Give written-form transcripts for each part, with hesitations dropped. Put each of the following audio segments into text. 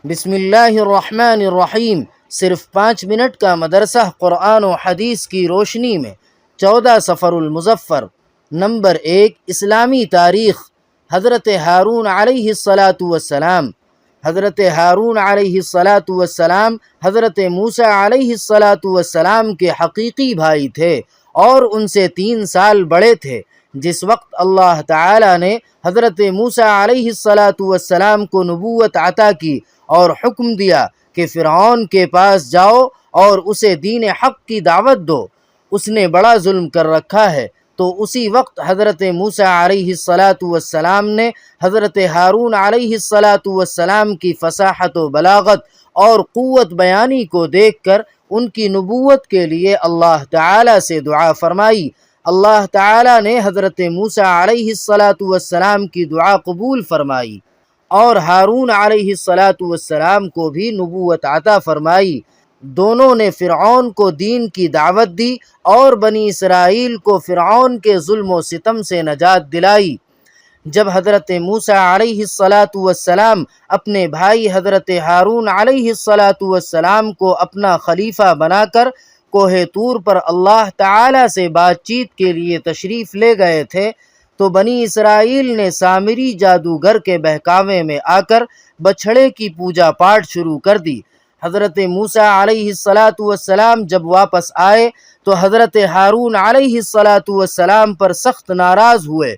بسم اللہ الرحمن الرحیم۔ صرف 5 منٹ کا مدرسہ قرآن و حدیث کی روشنی میں 14 صفر المظفر۔ نمبر 1، اسلامی تاریخ۔ حضرت ہارون علیہ السلام حضرت ہارون علیہ السلام حضرت موسیٰ علیہ السلام کے حقیقی بھائی تھے اور ان سے 3 سال بڑے تھے۔ جس وقت اللہ تعالی نے حضرت موسیٰ علیہ السلام کو نبوت عطا کی اور حکم دیا کہ فرعون کے پاس جاؤ اور اسے دین حق کی دعوت دو، اس نے بڑا ظلم کر رکھا ہے، تو اسی وقت حضرت موسیٰ علیہ السلام نے حضرت ہارون علیہ السلام کی فصاحت و بلاغت اور قوت بیانی کو دیکھ کر ان کی نبوت کے لیے اللہ تعالی سے دعا فرمائی۔ اللہ تعالی نے حضرت موسیٰ علیہ السلام کی دعا قبول فرمائی اور ہارون علیہ السلام کو بھی نبوت عطا فرمائی۔ دونوں نے فرعون کو دین کی دعوت دی اور بنی اسرائیل کو فرعون کے ظلم و ستم سے نجات دلائی۔ جب حضرت موسیٰ علیہ السلام اپنے بھائی حضرت ہارون علیہ السلام کو اپنا خلیفہ بنا کر کوہ طور پر اللہ تعالی سے بات چیت کے لیے تشریف لے گئے تھے، تو بنی اسرائیل نے سامری جادوگر کے بہکاوے میں آ کر بچھڑے کی پوجا پاٹ شروع کر دی۔ حضرت موسیٰ علیہ السلام جب واپس آئے تو حضرت ہارون علیہ السلام پر سخت ناراض ہوئے۔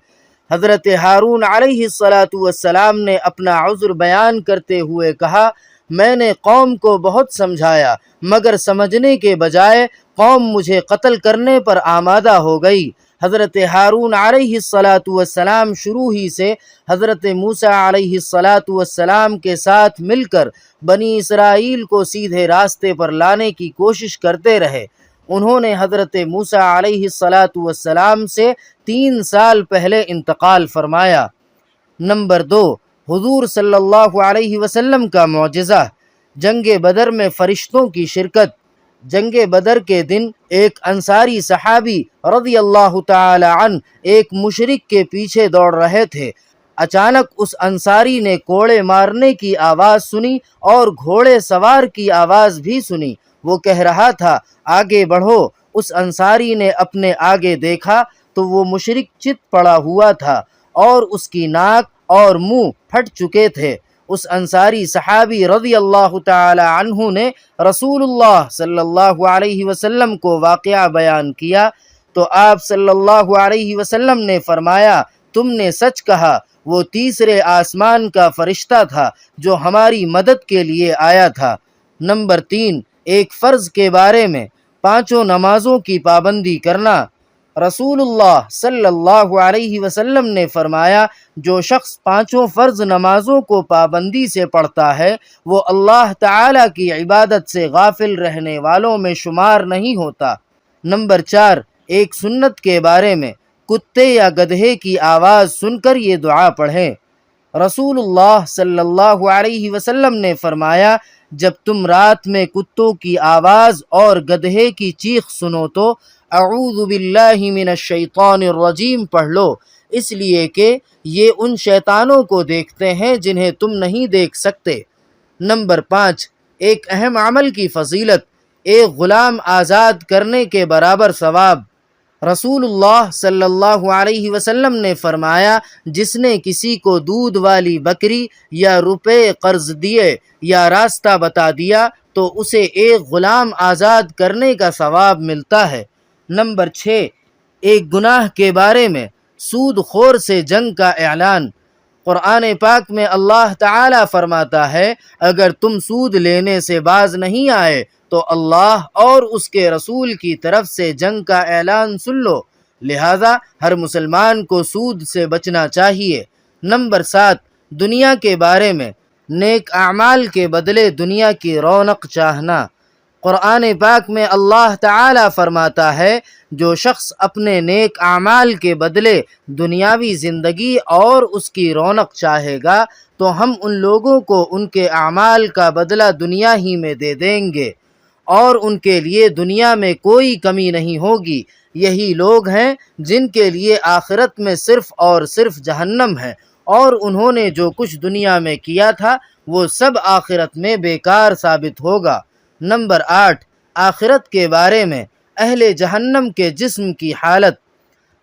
حضرت ہارون علیہ السلام نے اپنا عذر بیان کرتے ہوئے کہا، میں نے قوم کو بہت سمجھایا مگر سمجھنے کے بجائے قوم مجھے قتل کرنے پر آمادہ ہو گئی۔ حضرت ہارون علیہ السلام شروع ہی سے حضرت موسیٰ علیہ السلام کے ساتھ مل کر بنی اسرائیل کو سیدھے راستے پر لانے کی کوشش کرتے رہے۔ انہوں نے حضرت موسیٰ علیہ السلام سے 3 سال پہلے انتقال فرمایا۔ نمبر 2، حضور صلی اللہ علیہ وسلم کا معجزہ۔ جنگ بدر میں فرشتوں کی شرکت۔ جنگ بدر کے دن ایک انصاری صحابی رضی اللہ تعالی عنہ ایک مشرک کے پیچھے دوڑ رہے تھے۔ اچانک اس انصاری نے کوڑے مارنے کی آواز سنی اور گھوڑے سوار کی آواز بھی سنی۔ وہ کہہ رہا تھا، آگے بڑھو۔ اس انصاری نے اپنے آگے دیکھا تو وہ مشرک چت پڑا ہوا تھا اور اس کی ناک اور منہ پھٹ چکے تھے۔ اس انصاری صحابی رضی اللہ تعالی عنہ نے رسول اللہ صلی اللہ علیہ وسلم کو واقعہ بیان کیا تو آپ صلی اللہ علیہ وسلم نے فرمایا، تم نے سچ کہا، وہ تیسرے آسمان کا فرشتہ تھا جو ہماری مدد کے لیے آیا تھا۔ نمبر 3، ایک فرض کے بارے میں 5 نمازوں کی پابندی کرنا۔ رسول اللہ صلی اللہ علیہ وسلم نے فرمایا، جو شخص 5 فرض نمازوں کو پابندی سے پڑھتا ہے وہ اللہ تعالی کی عبادت سے غافل رہنے والوں میں شمار نہیں ہوتا۔ نمبر 4، ایک سنت کے بارے میں کتے یا گدھے کی آواز سن کر یہ دعا پڑھیں۔ رسول اللہ صلی اللہ علیہ وسلم نے فرمایا، جب تم رات میں کتوں کی آواز اور گدھے کی چیخ سنو تو اعوذ باللہ من الشیطان الرجیم پڑھ لو، اس لیے کہ یہ ان شیطانوں کو دیکھتے ہیں جنہیں تم نہیں دیکھ سکتے۔ نمبر 5، ایک اہم عمل کی فضیلت، ایک غلام آزاد کرنے کے برابر ثواب۔ رسول اللہ صلی اللہ علیہ وسلم نے فرمایا، جس نے کسی کو دودھ والی بکری یا روپے قرض دیے یا راستہ بتا دیا تو اسے ایک غلام آزاد کرنے کا ثواب ملتا ہے۔ نمبر 6، ایک گناہ کے بارے میں سود خور سے جنگ کا اعلان۔ قرآن پاک میں اللہ تعالی فرماتا ہے، اگر تم سود لینے سے باز نہیں آئے تو اللہ اور اس کے رسول کی طرف سے جنگ کا اعلان سن لو، لہذا ہر مسلمان کو سود سے بچنا چاہیے۔ نمبر 7، دنیا کے بارے میں نیک اعمال کے بدلے دنیا کی رونق چاہنا۔ قرآن پاک میں اللہ تعالی فرماتا ہے، جو شخص اپنے نیک اعمال کے بدلے دنیاوی زندگی اور اس کی رونق چاہے گا تو ہم ان لوگوں کو ان کے اعمال کا بدلہ دنیا ہی میں دے دیں گے اور ان کے لیے دنیا میں کوئی کمی نہیں ہوگی۔ یہی لوگ ہیں جن کے لیے آخرت میں صرف اور صرف جہنم ہے، اور انہوں نے جو کچھ دنیا میں کیا تھا وہ سب آخرت میں بیکار ثابت ہوگا۔ نمبر 8، آخرت کے بارے میں اہل جہنم کے جسم کی حالت۔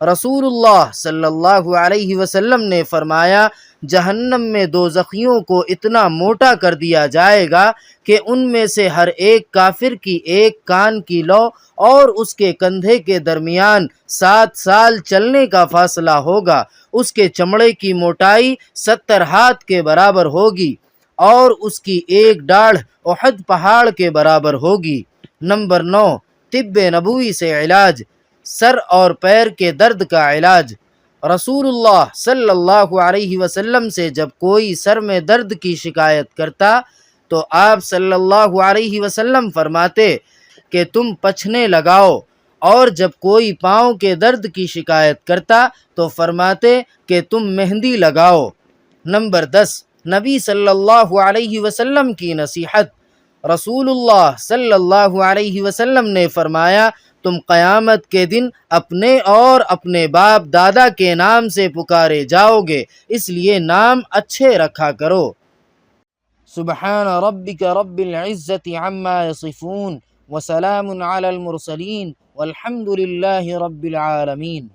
رسول اللہ صلی اللہ علیہ وسلم نے فرمایا، جہنم میں دوزخیوں کو اتنا موٹا کر دیا جائے گا کہ ان میں سے ہر ایک کافر کی ایک کان کی لو اور اس کے کندھے کے درمیان 7 سال چلنے کا فاصلہ ہوگا۔ اس کے چمڑے کی موٹائی 70 ہاتھ کے برابر ہوگی اور اس کی ایک ڈاڑھ احد پہاڑ کے برابر ہوگی۔ نمبر 9، طب نبوی سے علاج، سر اور پیر کے درد کا علاج۔ رسول اللہ صلی اللہ علیہ وسلم سے جب کوئی سر میں درد کی شکایت کرتا تو آپ صلی اللہ علیہ وسلم فرماتے کہ تم پچھنے لگاؤ، اور جب کوئی پاؤں کے درد کی شکایت کرتا تو فرماتے کہ تم مہندی لگاؤ۔ نمبر 10، نبی صلی اللہ علیہ وسلم کی نصیحت۔ رسول اللہ صلی اللہ علیہ وسلم نے فرمایا، تم قیامت کے دن اپنے اور اپنے باپ دادا کے نام سے پکارے جاؤ گے، اس لیے نام اچھے رکھا کرو۔ سبحان ربک رب العزت عما یصفون وسلام علی المرسلین والحمد للہ رب العالمین۔